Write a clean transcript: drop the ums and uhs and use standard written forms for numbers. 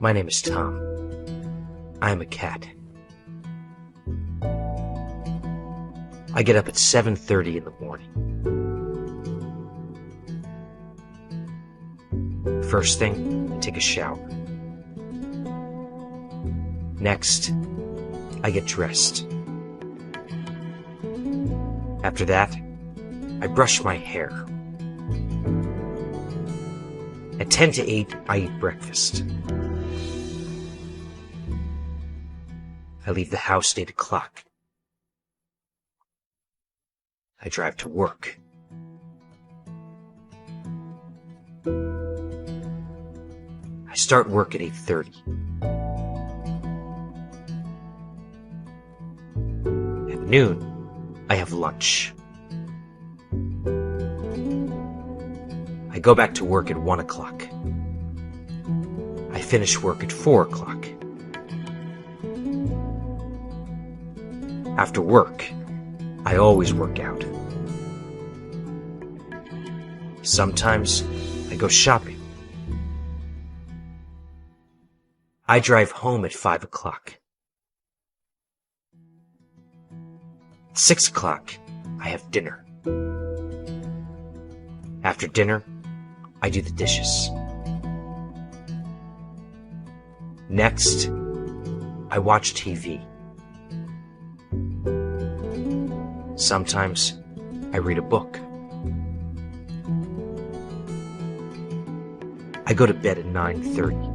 My name is Tom. I am a cat. I get up at 7:30 in the morning. First thing, I take a shower. Next, I get dressed. After that, I brush my hair. At 10 to 8, I eat breakfast. I leave the house at 8 o'clock. I drive to work. I start work at 8:30. At noon, I have lunch. I go back to work at 1 o'clock. I finish work at 4 o'clock. After work, I always work out. Sometimes I go shopping. I drive home at 5 o'clock. At 6 o'clock, I have dinner. After dinner, I do the dishes. Next, I watch TV. Sometimes I read a book. I go to bed at 9:30.